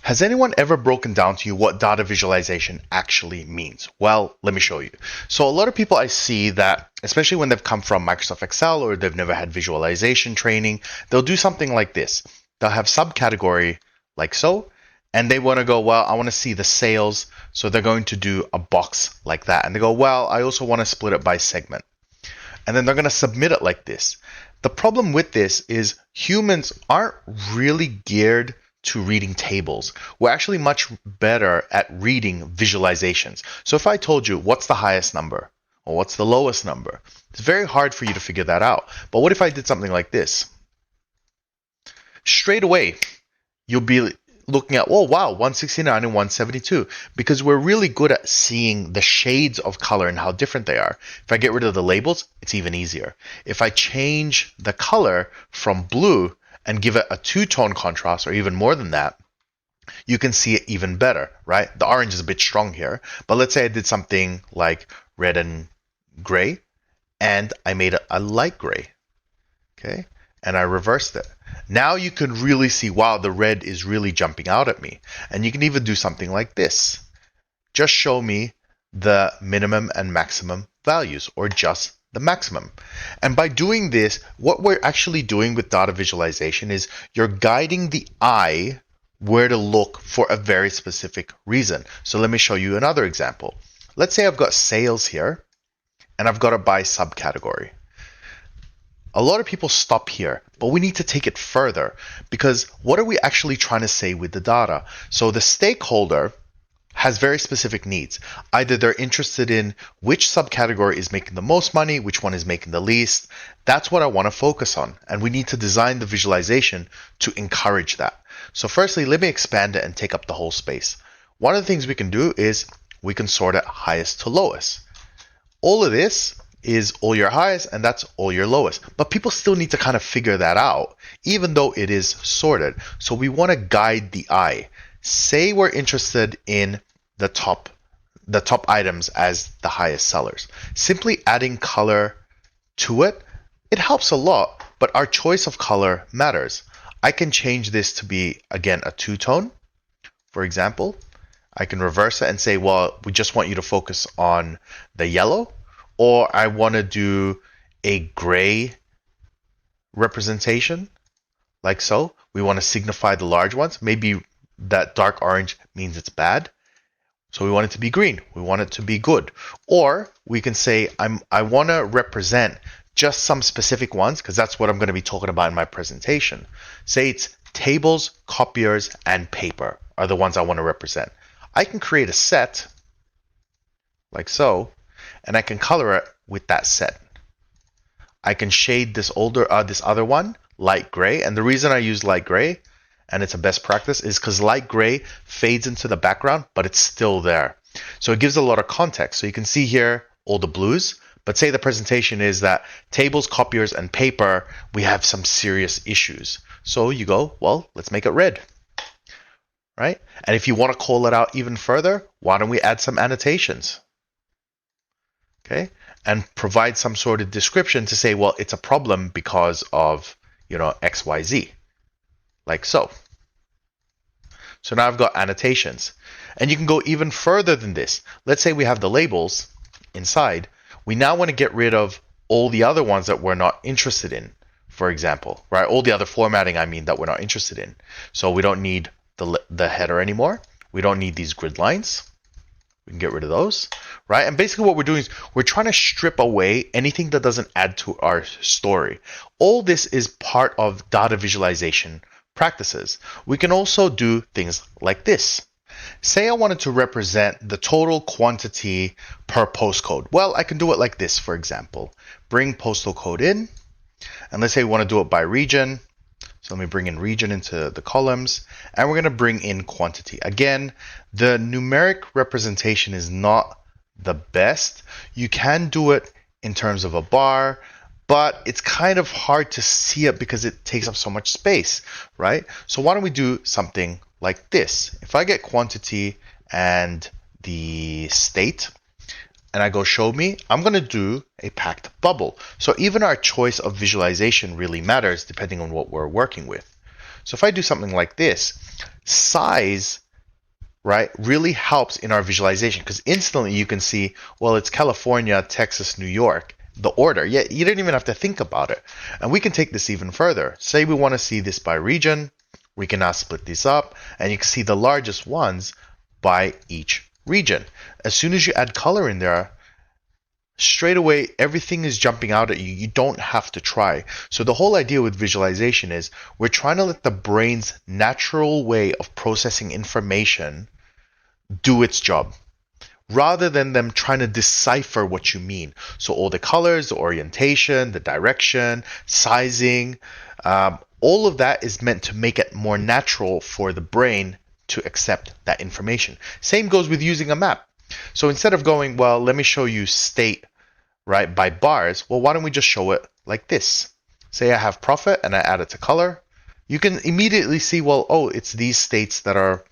Has anyone ever broken down to you what data visualization actually means? Well, let me show you. So a lot of people I see that, especially when they've come from Microsoft Excel or they've never had visualization training, they'll do something like this. They'll have subcategory like so, and they want to go, well, I want to see the sales. So they're going to do a box like that. And they go, well, I also want to split it by segment. And then they're going to submit it like this. The problem with this is humans aren't really geared to reading tables. We're actually much better at reading visualizations. So if I told you what's the highest number or what's the lowest number, it's very hard for you to figure that out. But what if I did something like this? Straight away, you'll be looking at, oh wow, 169 and 172, because we're really good at seeing the shades of color and how different they are. If I get rid of the labels, it's even easier. If I change the color from blue and give it a two-tone contrast, or even more than that, you can see it even better, right? The orange is a bit strong here, but let's say I did something like red and gray, and I made it a light gray, okay? And I reversed it. Now you can really see, wow, the red is really jumping out at me. And you can even do something like this. Just show me the minimum and maximum values, or just the maximum. And by doing this, what we're actually doing with data visualization is you're guiding the eye where to look for a very specific reason. So let me show you another example. Let's say I've got sales here, and I've got it by subcategory. A lot of people stop here, but we need to take it further, because what are we actually trying to say with the data? So the stakeholder has very specific needs. Either they're interested in which subcategory is making the most money, which one is making the least. That's what I want to focus on. And we need to design the visualization to encourage that. So firstly, let me expand it and take up the whole space. One of the things we can do is we can sort it highest to lowest. All of this is all your highest, and that's all your lowest. But people still need to kind of figure that out, even though it is sorted. So we want to guide the eye. Say we're interested in the top items as the highest sellers. Simply adding color to it, it helps a lot, but our choice of color matters. I can change this to be, again, a two-tone, for example. I can reverse it and say, well, we just want you to focus on the yellow, or I want to do a gray representation, like so. We want to signify the large ones. Maybe that dark orange means it's bad. So we want it to be green. We want it to be good. Or we can say, I want to represent just some specific ones, because that's what I'm going to be talking about in my presentation. Say it's tables, copiers, and paper are the ones I want to represent. I can create a set, like so, and I can color it with that set. I can shade this other one light gray, and the reason I use light gray, and it's a best practice, is because light gray fades into the background, but it's still there. So it gives a lot of context. So you can see here all the blues, but say the presentation is that tables, copiers, and paper, we have some serious issues. So you go, well, let's make it red, right? And if you want to call it out even further, why don't we add some annotations? Okay, and provide some sort of description to say, well, it's a problem because of, X, Y, Z. Like so. So now I've got annotations. And you can go even further than this. Let's say we have the labels inside. We now want to get rid of all the other ones that we're not interested in, for example, right? All the other formatting, that we're not interested in. So we don't need the header anymore. We don't need these grid lines. We can get rid of those, right? And basically what we're doing is we're trying to strip away anything that doesn't add to our story. All this is part of data visualization practices. We can also do things like this. Say I wanted to represent the total quantity per postcode. Well, I can do it like this, for example. Bring postal code in, and let's say we want to do it by region. So let me bring in region into the columns, and we're going to bring in quantity. Again, the numeric representation is not the best. You can do it in terms of a bar, but it's kind of hard to see it because it takes up so much space, right? So why don't we do something like this? If I get quantity and the state, and I go show me, I'm going to do a packed bubble. So even our choice of visualization really matters depending on what we're working with. So if I do something like this, Size, right, really helps in our visualization because instantly you can see, well, it's California, Texas, New York, the order. Yeah, you don't even have to think about it. And we can take this even further. Say we want to see this by region. We can now split these up, and you can see the largest ones by each region. As soon as you add color in there, straight away everything is jumping out at you. You don't have to try. So the whole idea with visualization is we're trying to let the brain's natural way of processing information do its job rather than them trying to decipher what you mean. So all the colors, the orientation, the direction, sizing, all of that is meant to make it more natural for the brain to accept that information. Same goes with using a map. So instead of going, well, let me show you state, right, by bars, well, why don't we just show it like this? Say I have profit and I add it to color. You can immediately see, well, oh, it's these states that are,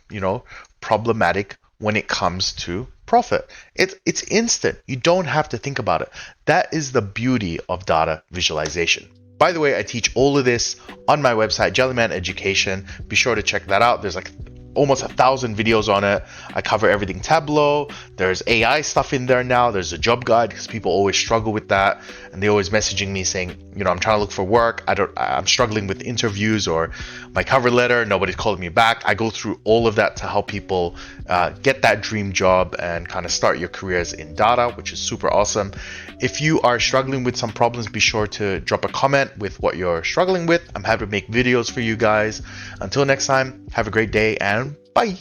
problematic when it comes to profit. It's instant. You don't have to think about it. That is the beauty of data visualization. By the way, I teach all of this on my website, Jellyman Education. Be sure to check that out. There's like almost 1,000 videos on it. I cover everything Tableau. There's AI stuff in there now. There's a job guide because people always struggle with that, and they always messaging me saying, I'm trying to look for work. I'm struggling with interviews or my cover letter. Nobody's calling me back. I go through all of that to help people get that dream job and kind of start your careers in data, which is super awesome. If you are struggling with some problems, be sure to drop a comment with what you're struggling with. I'm happy to make videos for you guys. Until next time, have a great day and bye.